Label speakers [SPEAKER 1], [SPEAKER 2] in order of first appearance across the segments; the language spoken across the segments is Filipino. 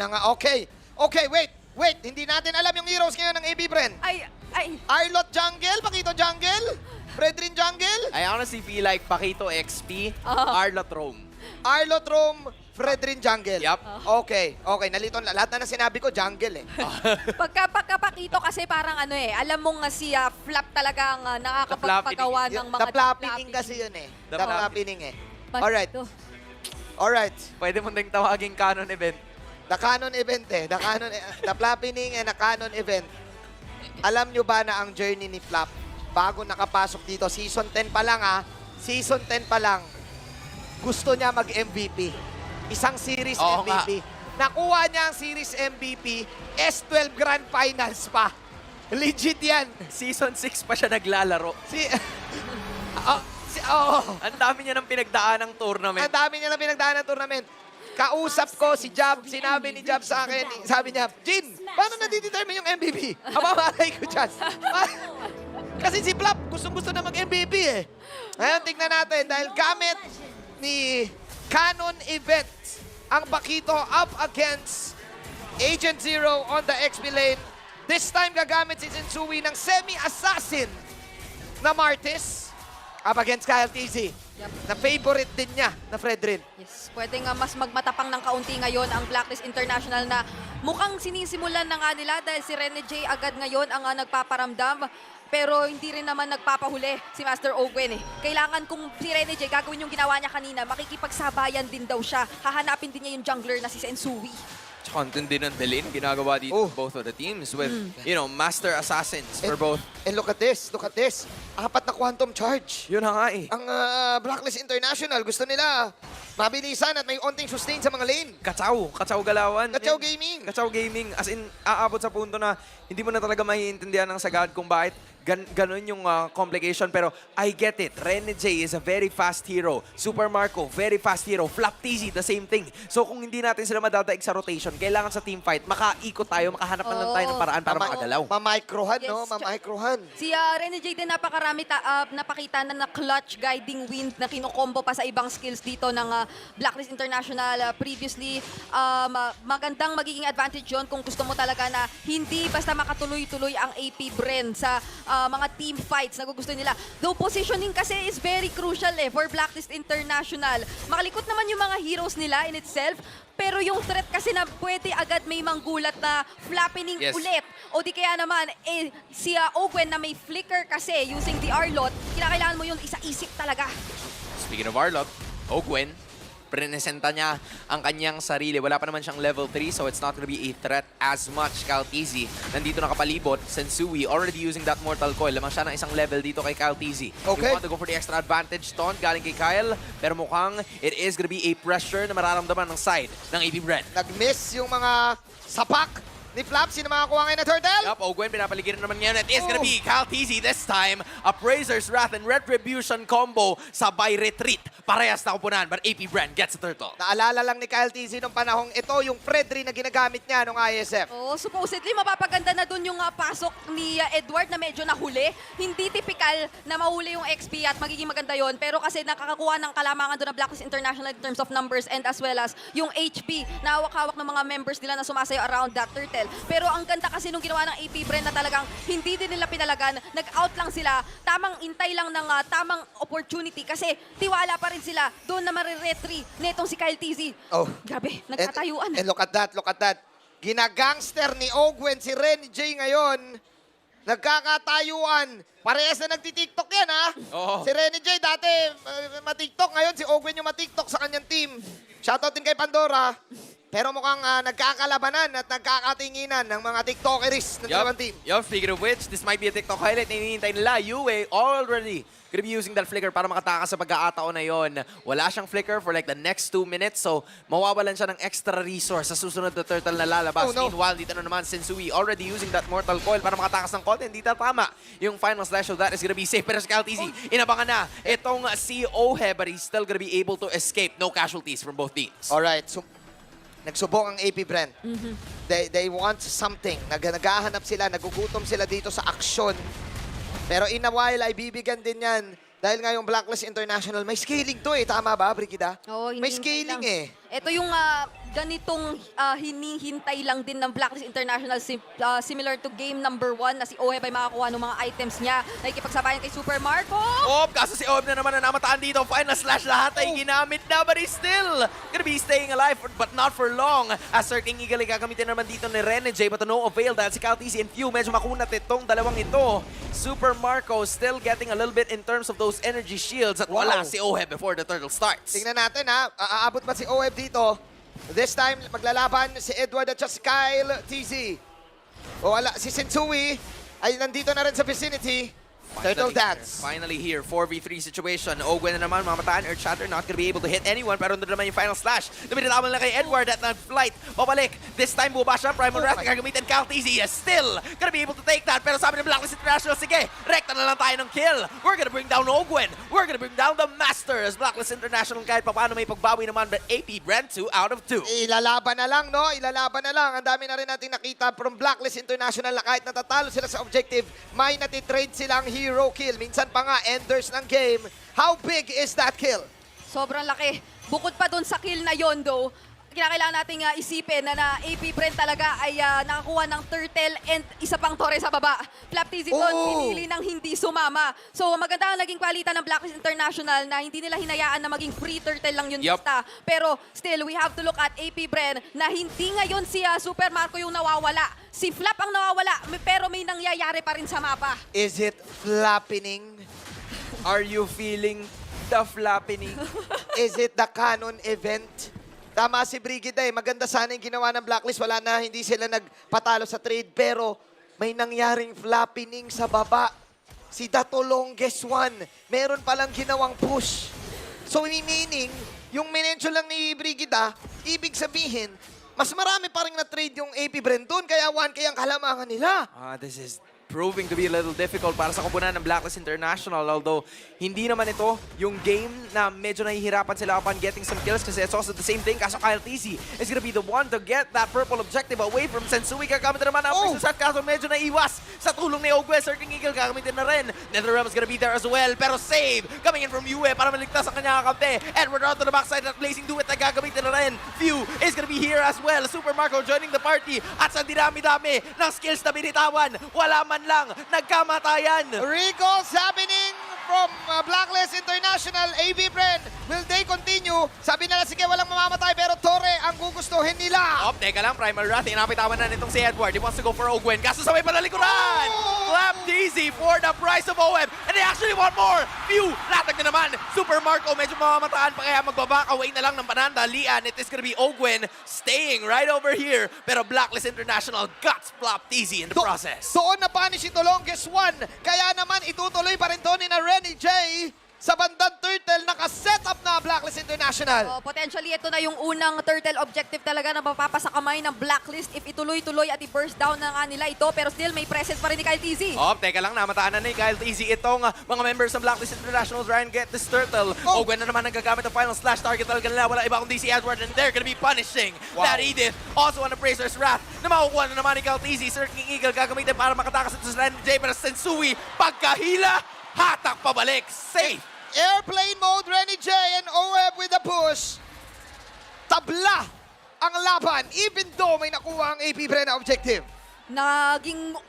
[SPEAKER 1] na nga. Okay. Okay, wait. Wait, hindi natin alam yung heroes ngayon ng AB Bren.
[SPEAKER 2] Ay.
[SPEAKER 1] Arlot jungle, Pakito jungle, Fredrin jungle,
[SPEAKER 3] I honestly feel like Pakito XP, Arlot Roam.
[SPEAKER 1] Arlot roam, Fredrin jungle.
[SPEAKER 3] Yup.
[SPEAKER 1] Okay, okay. Nalito na. Lahat na sinabi ko, jungle eh.
[SPEAKER 2] Pagkapakito kasi parang ano eh, alam mong si Flap talagang nakakapagpagawa ng mga
[SPEAKER 1] Taplapining kasi yun eh.
[SPEAKER 3] The
[SPEAKER 1] Taplapining eh.
[SPEAKER 2] But-
[SPEAKER 1] Alright. Alright.
[SPEAKER 3] Pwede mo ding tawaging canon event.
[SPEAKER 1] The Canon event eh. The Flapping and the Canon event. Alam nyo ba na ang journey ni Flap, bago nakapasok dito, season 10 pa lang season 10 pa lang, gusto niya mag-MVP. Isang series
[SPEAKER 3] Oo
[SPEAKER 1] MVP. Nakuha niya ang series MVP, S12 Grand Finals pa. Legit yan.
[SPEAKER 3] Season 6 pa siya naglalaro.
[SPEAKER 1] Oh.
[SPEAKER 3] Ang dami niya ng pinagdaan ng tournament.
[SPEAKER 1] Ang dami niya lang pinagdaan ng tournament. Kausap ko si Jab, sinabi ni Jab sa akin, sabi niya, Jin, paano nadidetermine yung MVP? Abamalay ko dyan. Kasi si Flap, gustong-gusto na mag-MVP eh. Ngayon, tingnan natin, dahil gamit ni Canon Event, ang Pakito up against Agent Zero on the XP lane. This time, gagamit si Sensui ng semi-assassin na Martis up against Kyle TZ.
[SPEAKER 2] Yep.
[SPEAKER 1] Na favorite din niya na Fredrin.
[SPEAKER 2] Yes, pwede nga mas magmatapang ng kaunti ngayon ang Blacklist International na mukhang sinisimulan na nga nila dahil si Rene J agad ngayon ang nagpaparamdam. Pero hindi rin naman nagpapahuli si Master Ogwen eh. Kailangan kung si Rene J gagawin yung ginawa niya kanina, makikipagsabayan din daw siya. Hahanapin din niya yung jungler na si Sensui.
[SPEAKER 3] Content din ng Delin, ginagawa dito both of the teams with, you know, master assassins for both.
[SPEAKER 1] And look at this, look at this. 4 na quantum charge.
[SPEAKER 3] Yun na nga eh.
[SPEAKER 1] Ang Blacklist International, gusto nila mabilisan at may onting sustain sa mga lane.
[SPEAKER 3] Katsaw galawan.
[SPEAKER 1] Katsaw gaming.
[SPEAKER 3] Katsaw gaming. As in, aabot sa punto na hindi mo na talaga maiintindihan ng sagad kung bakit ganun yung complication. Pero I get it. Rene J is a very fast hero. Super Marco, very fast hero. Flap TZ, the same thing. So kung hindi natin sila madadaig sa rotation, kailangan sa team fight, makaikot tayo, makahanap na lang tayo ng paraan para makagalaw.
[SPEAKER 1] Mamicrohan,
[SPEAKER 2] Yes,
[SPEAKER 1] no? Mamicrohan.
[SPEAKER 2] Si Rene J din napakarami napakita na clutch guiding wind na kinukombo pa sa ibang skills dito ng Blacklist International previously. Magandang magiging advantage yon kung gusto mo talaga na hindi basta makatuloy-tuloy ang AP Bren sa mga team fights na gusto nila. Though positioning kasi is very crucial for Blacklist International. Makalikot naman yung mga heroes nila in itself, pero yung threat kasi na pwede agad may manggulat na flapping ulit. O di kaya naman, si Ogwen na may flicker kasi using the Arlot, kinakailangan mo yun isa-isip talaga.
[SPEAKER 3] Speaking of Arlot, Ogwen, prenesenta niya ang kanyang sarili. Wala pa naman siyang level 3, so it's not gonna be a threat as much. Kyle TZ, nandito nakapalibot. Sensui, already using that Mortal Coil. Lamang siya ng isang level dito kay Kyle TZ.
[SPEAKER 1] Okay.
[SPEAKER 3] You want to go for the extra advantage taunt galing kay Kyle, pero mukhang it is gonna be a pressure na mararamdaman ng side ng AB Bren.
[SPEAKER 1] Nag-miss yung mga sapak ni Flap. Sino makakuha ngayon na turtle?
[SPEAKER 3] Yup, Ogwen, pinapaligiran naman ngayon. It is gonna be Kyle TZ this time. Appraiser's Wrath and Retribution combo sabay retreat. Parehas na kupunan, but AP Bren gets a turtle.
[SPEAKER 1] Naalala lang ni Kyle TZ nung panahong ito, yung Fredrin na ginagamit niya nung ISF.
[SPEAKER 2] Oh, supposedly mapapaganda na dun yung pasok ni Edward na medyo nahuli. Hindi typical na mahuli yung XP at magiging maganda yon. Pero kasi nakakakuha ng kalamangan doon na Blacklist International in terms of numbers and as well as yung HP na hawak-hawak ng mga members nila na sumasayo around that turtle. Pero ang ganda kasi nung ginawa ng AP Bren na talagang hindi din nila pinalagan. Nag-out lang sila. Tamang intay lang ng tamang opportunity kasi tiwala pa rin sila doon na mariretry netong si Kyle TZ.
[SPEAKER 1] Oh.
[SPEAKER 2] Grabe, nagkatayuan.
[SPEAKER 1] And look at that, look at that. Ginagangster ni Ogwen si Rene J ngayon. Nagkakatayuan. Parehas na nagtitiktok yan, ha?
[SPEAKER 3] Oo.
[SPEAKER 1] Si Rene J dati matiktok. Ngayon si Ogwen yung matiktok sa kanyang team. Shoutout din kay Pandora. Pero mukhang nagkakalabanan at nagkakatinginan ng mga TikTokeries ng dalawang team.
[SPEAKER 3] Yup, speaking of which, this might be a TikTok highlight na hinihintay nila. Yue already gonna be using that flicker para makatakas sa pagkakataon na yon. Wala siyang flicker for like the next 2 minutes, so mawawalan siya ng extra resource sa susunod na turtle na lalabas.
[SPEAKER 1] Oh, no.
[SPEAKER 3] Meanwhile, dito na naman, Sensui already using that Mortal Coil para makatakas ng content. Hindi tama. Yung final slash of that is gonna be safe. Pero si Kyle TZ, inabangan na itong si Ohe, but he's still gonna be able to escape. No casualties from both teams.
[SPEAKER 1] Alright, so nagsubok ang AP Bren. They want something. Naghahanap sila, nagugutom sila dito sa aksyon. Pero in a while ay bibigyan din yan. Dahil nga yung Blacklist International, may scaling to eh. Tama ba, Brigida?
[SPEAKER 2] Oo,
[SPEAKER 1] May scaling eh.
[SPEAKER 2] Ito yung ganitong hinihintay lang din ng Blacklist International similar to game number 1 na si Oheb ay makakuha ng mga items niya. Nakikipagsabayan kay Super Marco.
[SPEAKER 3] Kaso si Oheb na naman na namataan dito. Final slash lahat ay ginamit na, but he's still gonna be staying alive, but not for long. As Circling Eagle ay gagamitin naman dito ni Renegade, but to no avail dahil si Caltisi and Few medyo makunat itong dalawang ito. Super Marco still getting a little bit in terms of those energy shields at wala si Oheb before the turtle starts.
[SPEAKER 1] Tingnan natin ha, aabot ba si Oheb dito? This time, maglalaban si Edward at si Kyle TZ. O wala, si Sensui ay nandito na rin sa vicinity. Turtle Dance.
[SPEAKER 3] Finally here, 4v3 situation. Ogwen na naman, mamataan. Earthshatter not gonna be able to hit anyone, pero doon naman yung final slash. Luminilaban lang kay Edward at nag-flight. Babalik. This time, buba siya. Primal Wrath, gagamitin Caltisi. Still gonna be able to take that. Pero sabi ng Blacklist International, sige, rekta na lang tayo ng kill. We're gonna bring down Ogwen. We're gonna bring down the Masters. Blacklist International kahit paano may pagbawi naman, but AP Brand 2 out of 2.
[SPEAKER 1] Ilalaban na lang, no? Ilalaban na lang. Ang dami na rin nating nakita from Blacklist International na kahit natatalo sila sa objective, may natitrade silang hero kill. Minsan pa nga, enders ng game. How big is that kill?
[SPEAKER 2] Sobrang laki. Bukod pa dun sa kill na yon though, kinakailangan nating isipin na AP Brent talaga ay nakakuha ng turtle and isa pang tore sa baba. Flap TZ doon, pinili ng hindi sumama. So maganda ang naging kwalita ng Blacklist International na hindi nila hinayaan na maging free turtle lang yun basta. Pero still, we have to look at AP Brent na hindi ngayon si Super Marco yung nawawala. Si Flap ang nawawala, pero may nangyayari pa rin sa mapa.
[SPEAKER 1] Is it flapping?
[SPEAKER 3] Are you feeling the flapping?
[SPEAKER 1] Is it the canon event? Tama si Brigida eh. Maganda sana yung ginawa ng Blacklist. Wala na, hindi sila nagpatalo sa trade. Pero may nangyaring flapping sa baba. Si Dato Longest One, meron palang ginawang push. So meaning, yung minention lang ni Brigida, ibig sabihin, mas marami pa rin na-trade yung AP Brent doon. Kaya 1K ang kalamangan nila.
[SPEAKER 3] This is proving to be a little difficult para sa koponan ng Blacklist International. Although, hindi naman ito yung game na medyo nahihirapan sila upon getting some kills kasi it's also the same thing. Kaso Kyle TZ is gonna be the one to get that purple objective away from Sensui. Gagamit na naman ang precision shot kaso medyo naiwas sa tulong ni Ogwe. Circling Eagle gagamitin na rin. NetherRealm is gonna be there as well. Pero save coming in from Yue para maligtas ang kanyang kakampi. Edward out to the backside at Blazing Duet na gagamitin na rin. Few is gonna be here as well. Super Marco joining the party. At sa dinami-dami ng skills na binitawan, wala man lang nagkamatayan.
[SPEAKER 1] Recalls happening from Blacklist International. AB Brand, will they continue? Sabi nila, sige, walang mamamatay, pero Torre ang gugustuhin nila.
[SPEAKER 3] Teka lang, Primal Wrath, inapitawan na nitong si Edward. He wants to go for Ogwen. Kaso sabay pa nalikuran! Clap TZ for the price of OM. And they actually want more! Few, latag na naman. Super Marco, medyo mamamataan pa kaya magbaba. Away na lang ng Pananda. Lian, it is gonna be Ogwen staying right over here. Pero Blacklist International guts Flap TZ in the process.
[SPEAKER 1] Doon na punish ito Longest One. Kaya naman itutuloy pa rin to ni na Renny J. Sa bandang turtle, naka-set up na Blacklist International.
[SPEAKER 2] Potentially, ito na yung unang turtle objective talaga na mapapasa kamay ng Blacklist if ituloy-tuloy at i-burst down na nga nila ito. Pero still, may presence pa rin ni Kyle TZ.
[SPEAKER 3] Teka lang, namataan na ni Kyle TZ itong mga members ng Blacklist International try and get this turtle. Ogwen na naman ang gagamit ng final slash target talaga nila. Wala iba kundi si Edward and they're gonna be punishing that Edith. Also on the Bracer's Wrath na makukuha na naman ni Kyle TZ. Circling Eagle gagamitin para makatakas ito sa J. Pero Sensui, pagkahila, hatak pabalik. Safe!
[SPEAKER 1] Airplane mode, Renny J and OEB with the push. Tabla ang laban even though may nakuha ang AP Brenna objective.
[SPEAKER 2] Naging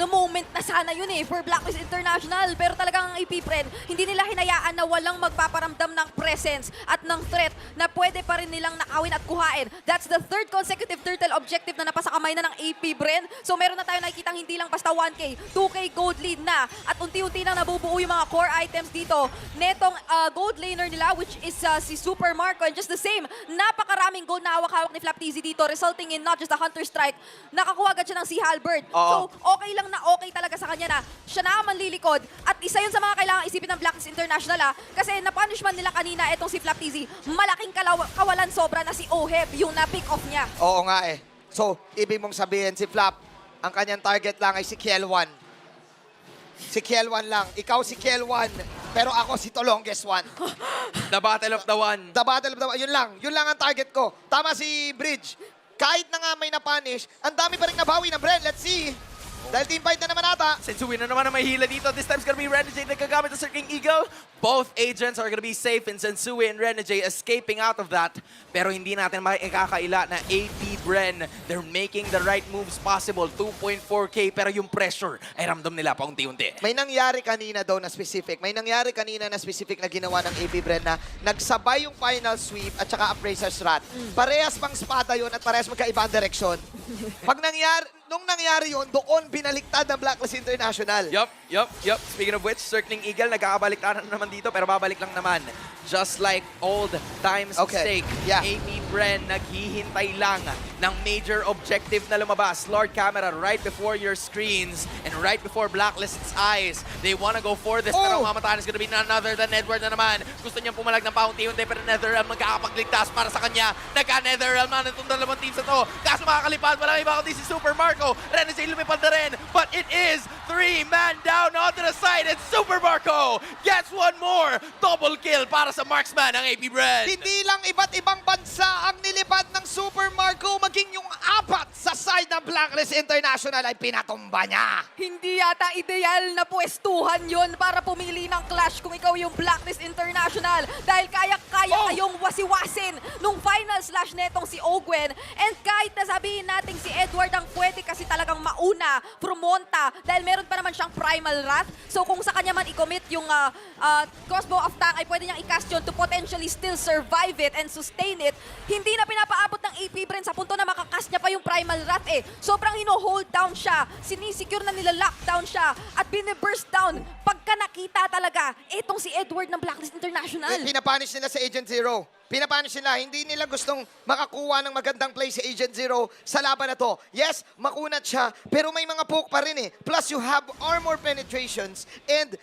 [SPEAKER 2] moment na sana yun for Blacklist International. Pero talagang ang AP Friend, hindi nila hinayaan na walang magpaparamdam ng presence at ng threat na pwede pa rin nilang nakawin at kuhain. That's the third consecutive turtle objective na napasa kamay na ng AP Bren. So meron na tayo nakikitang hindi lang basta 1K, 2K gold lead na. At unti-unti nang nabubuo yung mga core items dito. Netong gold laner nila, which is si Super Marco. And just the same, napakaraming gold na hawak-hawak ni Flap TZ dito, resulting in not just a Hunter Strike, nakakuha agad siya ng Sea Halberd. So okay lang na okay talaga sa kanya na siya na ang manlilikod. At isa yun sa mga kailangan isipin ng Blacklist International kasi na-punish man nila kanina itong si Flap TZ. Malaking kawalan sobra na si Oheb yung na-pick off niya.
[SPEAKER 1] Oo nga eh. So, ibig mong sabihin si Flap, ang kanyang target lang ay si Kiel1. Si Kiel1 lang. Ikaw si Kiel1, pero ako si The Longest One.
[SPEAKER 3] The battle of the one.
[SPEAKER 1] The battle of the one. Yun lang. Yun lang ang target ko. Tama si Bridge. Kahit na nga may na-punish, ang dami pa rin nabawi ng Bren. Let's see. Dahil team fight na naman ata.
[SPEAKER 3] Sensui na naman ang may hila dito. This time's gonna be Renegade na gagamit ng Circling Eagle. Both agents are gonna be safe and Sensui and Renegade escaping out of that. Pero hindi natin makikakaila na AP Bren, they're making the right moves possible. 2.4K pero yung pressure ay ramdam nila paunti-unti.
[SPEAKER 1] May nangyari kanina daw na specific. May nangyari kanina na specific na ginawa ng AP Bren na nagsabay yung final sweep at saka Appraiser's Rat. Parehas pang spada yun at parehas magkaiba ang direksyon. Nung nangyari yun, doon binaliktad ng Blacklist International.
[SPEAKER 3] Yup. Speaking of which, Circling Eagle, nagkakabaliktad na naman dito pero babalik lang naman. Just like old times
[SPEAKER 1] Okay,
[SPEAKER 3] mistake,
[SPEAKER 1] yeah.
[SPEAKER 3] AP Bren naghihintay lang ng major objective na lumabas. Lord Camera right before your screens and right before Blacklist's eyes. They wanna go for this pero ang mamatahan is gonna be none other than Edward na naman. Gusto niyang pumalag ng paunti-unti pero Netherrealm magkakapagligtas para sa kanya. Nagka-Netherrealm na itong dalawang teams na to. Kaso makakalipad, walang iba kundi si Super Marco. Renegade lumipad na rin, but it is 3-man down onto the side and Super Marco gets one more. Double kill para sa marksman ng AP Bren.
[SPEAKER 1] Hindi lang iba't ibang bansa ang nilipad ng Super Marco, maging yung apat sa side ng Blacklist International ay pinatumba niya.
[SPEAKER 2] Hindi yata ideal na pwestuhan yon para pumili ng clash kung ikaw yung Blacklist International dahil kaya-kaya kayong wasiwasin nung final slash netong si Ogwen. And kahit nasabihin natin si Edward ang pwede kasi talagang mauna, promonta, dahil meron pa naman siyang Primal Wrath. So kung sa kanya man i-commit yung Crossbow of Tang ay pwede niyang i-cast yun to potentially still survive it and sustain it. Hindi na pinapaabot ng AP Bren sa punto na makakast niya pa yung Primal Wrath eh. Sobrang hino-hold down siya, sinisecure na nila lockdown siya at biniburst down pagka nakita talaga itong si Edward ng Blacklist International.
[SPEAKER 1] Pinapanish nila sa Agent Zero. Pinapanish nila. Hindi nila gustong makakuha ng magandang play si Agent Zero sa laban na to. Yes, makunat siya, pero may mga poke pa rin eh. Plus, you have armor penetrations and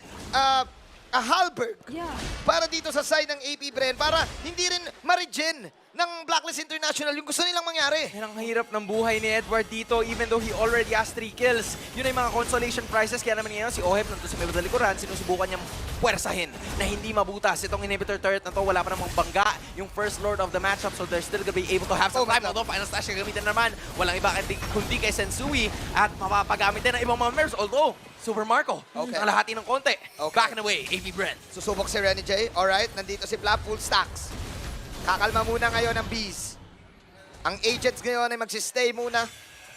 [SPEAKER 1] a halberd
[SPEAKER 2] Yeah.
[SPEAKER 1] para dito sa side ng AP Bren para hindi rin ma-regen ng Blacklist International yung gusto nilang mangyari.
[SPEAKER 3] Yan ang hirap ng buhay ni Edward dito even though he already has 3 kills. Yun ay mga consolation prizes. Kaya naman ngayon si Oheb nandun sa may likuran, sinusubukan niyang puwersahin na hindi mabutas. Itong inhibitor turret na to, wala pa namang bangga yung first lord of the matchup so they're still gonna be able to have some time. Although final stash gagamitin naman, walang iba kundi kay Sensui at mapapagamit din ng ibang mga members. Although, Super Marco, nakalahati ng konti. Back and away, AP Bren.
[SPEAKER 1] Susubok si Renny J. Alright, nandito si Blap, full stacks. Kakalma muna ngayon ang bees. Ang agents ngayon ay magsistay muna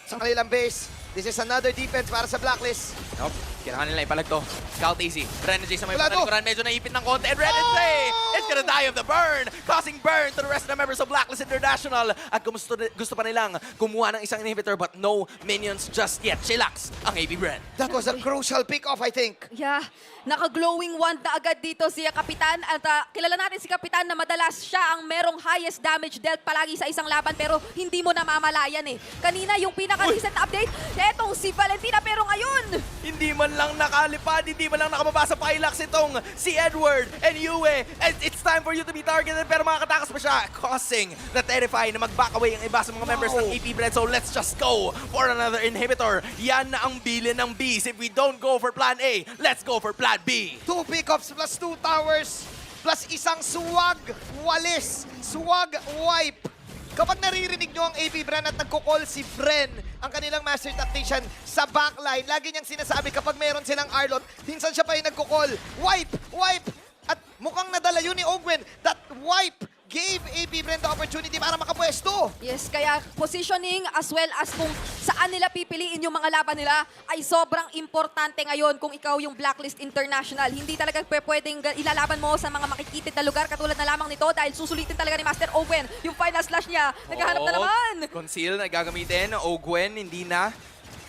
[SPEAKER 1] sa kanilang base. This is another defense para sa Blacklist.
[SPEAKER 3] Nope. Kailangan nila ipalag to. Scout easy. Renegade sa may
[SPEAKER 1] Wala to.
[SPEAKER 3] patalikuran. Medyo naipit ng konti. And Renegade is gonna die of the burn. Causing burn to the rest of the members of Blacklist International. At gusto pa nilang kumuha ng isang inhibitor but no minions just yet. Chillax ang AP Bren.
[SPEAKER 1] That was a crucial pick-off, I think.
[SPEAKER 2] Yeah, naka-glowing wand na agad dito si Kapitan at kilala natin si Kapitan na madalas siya ang merong highest damage dealt palagi sa isang laban pero hindi mo namamalayan eh. Kanina yung pinaka-recent update, etong si Valentina pero ngayon,
[SPEAKER 3] Hindi man lang nakalipad, hindi man lang nakababa sa Pilax itong si Edward and Yue. And it's time for you to be targeted pero makakatakas pa siya. Causing the Terrify na mag-back away ang iba sa mga members ng AP Bren. So let's just go for another inhibitor. Yan na ang bilin ng Bees. If we don't go for plan A, let's go for plan B.
[SPEAKER 1] 2 pickups plus 2 towers plus isang swag walis, swag wipe. Kapag naririnig nyo ang AP Bren at nagko-call si Bren, ang kanilang master tactician sa backline, lagi niyang sinasabi kapag meron silang Arlot, minsan siya pa yung nagko-call, wipe, wipe. At mukhang nadala yun ni Ogwen. That wipe gave AP Bren the opportunity para makapwesto.
[SPEAKER 2] yes, kaya positioning as well as kung saan nila pipiliin yung mga laban nila ay sobrang importante ngayon kung ikaw yung Blacklist International. Hindi talaga pwedeng ilalaban mo sa mga makikitid na lugar katulad na lamang nito dahil susulitin talaga ni Master Owen yung final slash niya. Naghahanap na naman.
[SPEAKER 3] Conceal na gagamitin. Ogwen, hindi na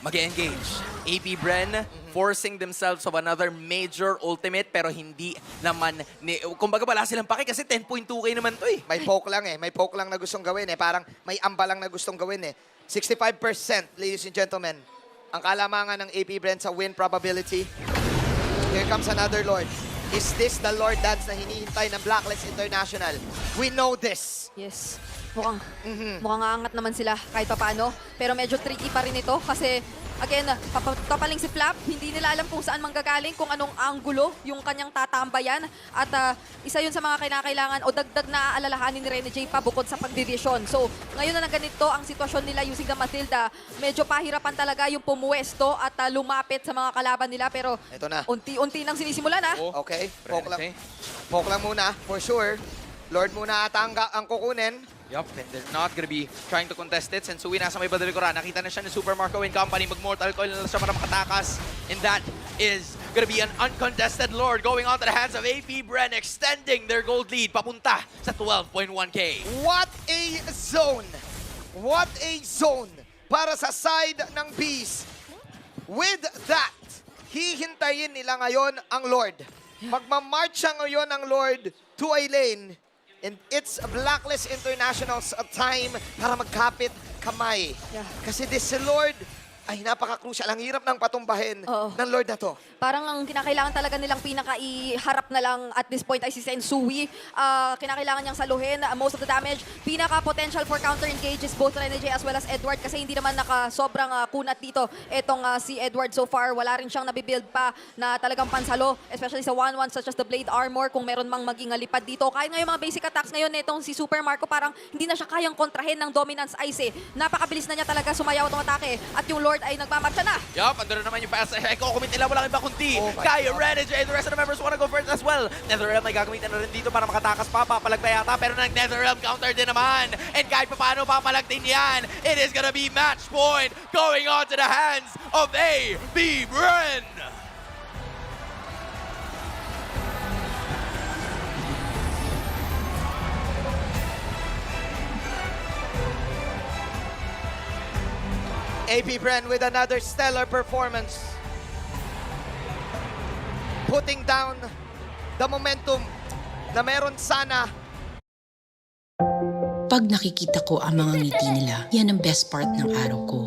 [SPEAKER 3] mag-engage. AP Bren forcing themselves of another major ultimate pero hindi naman, kumbaga wala silang paki kasi 10.2k naman to eh.
[SPEAKER 1] May poke lang eh. May poke lang na gustong gawin eh. Parang may amba lang na gustong gawin eh. 65%, ladies and gentlemen. Ang kalamangan ng AP Bren sa win probability. Here comes another Lord. Is this the Lord Dance na hinihintay ng Blacklist International? We know this.
[SPEAKER 2] Yes. Mukhang aangat naman sila kahit paano. Pero medyo tricky pa rin ito kasi Again, papaling si Flap. Hindi nila alam kung saan manggagaling, kung anong anggulo yung kanyang tatambayan. At isa yun sa mga kinakailangan o dagdag na aalalahanin ni Rene J pa bukod sa pagdivision. So, ngayon na ganito ang sitwasyon nila using the Matilda, medyo pahirapan talaga yung pumuwesto at lumapit sa mga kalaban nila. Pero
[SPEAKER 1] Ito na.
[SPEAKER 2] unti-unti nang sinisimulan ha.
[SPEAKER 3] Oh.
[SPEAKER 1] Okay, poke lang.
[SPEAKER 3] Rene J.
[SPEAKER 1] Poke lang muna, for sure. Lord muna ata ang kukunin.
[SPEAKER 3] Yup, and they're not gonna be trying to contest it since Suwi nasa may Badalikuran. Nakita na siya ni Super Marco and company. Mag-mortal coil na siya para makatakas. And that is gonna be an uncontested Lord going on to the hands of AP Bren, extending their gold lead papunta sa 12.1K.
[SPEAKER 1] What a zone! What a zone para sa side ng Bees. With that, hihintayin nila ngayon ang Lord. Magmamarch siya ngayon ang Lord to a lane. And it's Blacklist International's time para magkapit kamay.
[SPEAKER 2] Yeah.
[SPEAKER 1] Kasi this Lord ay napaka-crucial. Ang hirap ng patumbahin
[SPEAKER 2] Oo.
[SPEAKER 1] ng Lord na to.
[SPEAKER 2] Parang ang kinakailangan talaga nilang pinaka-iharap na lang at this point ay si Sensui. Kinakailangan niyang saluhin most of the damage. Pinaka-potential for counter-engage is both Rene J as well as Edward kasi hindi naman sobrang kunat dito itong si Edward so far. Wala rin siyang nabibuild pa na talagang pansalo, especially sa 1-1 such as the Blade Armor kung meron mang maging lipad dito. Kahit nga yung mga basic attacks ngayon nitong si Super Marco, parang hindi na siya kayang kontrahin ng Dominance Ice. Napakabilis na niya talaga sumayaw itong atake at yung Lord ay nagmamarcha na.
[SPEAKER 3] Yup, andun na naman yung fast echo-commit nila. Walang iba kundi
[SPEAKER 1] Oh my
[SPEAKER 3] kaya
[SPEAKER 1] God.
[SPEAKER 3] Rene J. The rest of the members wanna go first as well. Netherrealm ay gagamitin na rin dito para makatakas pa. Papalag pa yata, pero nag-Netherrealm counter din naman. And kahit pa paano papalag din yan, it is gonna be match point going on to the hands of AP Bren.
[SPEAKER 1] AP Bren with another stellar performance. Putting down the momentum na meron sana.
[SPEAKER 4] Pag nakikita ko ang mga ngiti nila, yan ang best part ng araw ko.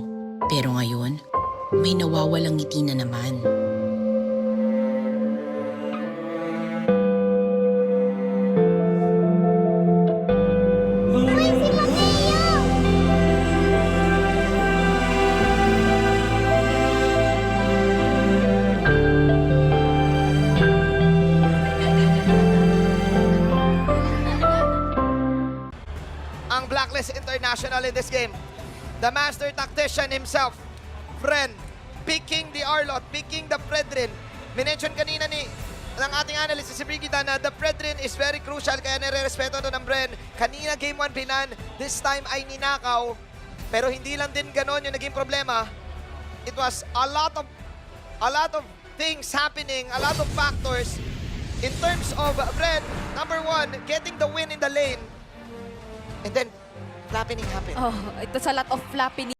[SPEAKER 4] Pero ngayon, may nawawalang ngiti na naman.
[SPEAKER 1] Ang Blacklist International in this game. The master tactician himself, Bren, picking the Arlot, picking the Predrin. Minention kanina ng ating analyst si Brigida na the Predrin is very crucial kaya nire-respeto to ng Bren. Kanina game 1 pinan, this time ay ninakaw. Pero hindi lang din ganon yung naging problema. It was a lot of things happening, a lot of factors. In terms of Bren, number 1, getting the win in the lane. And then, flapping happened.
[SPEAKER 2] Oh, ito sa lot of flapping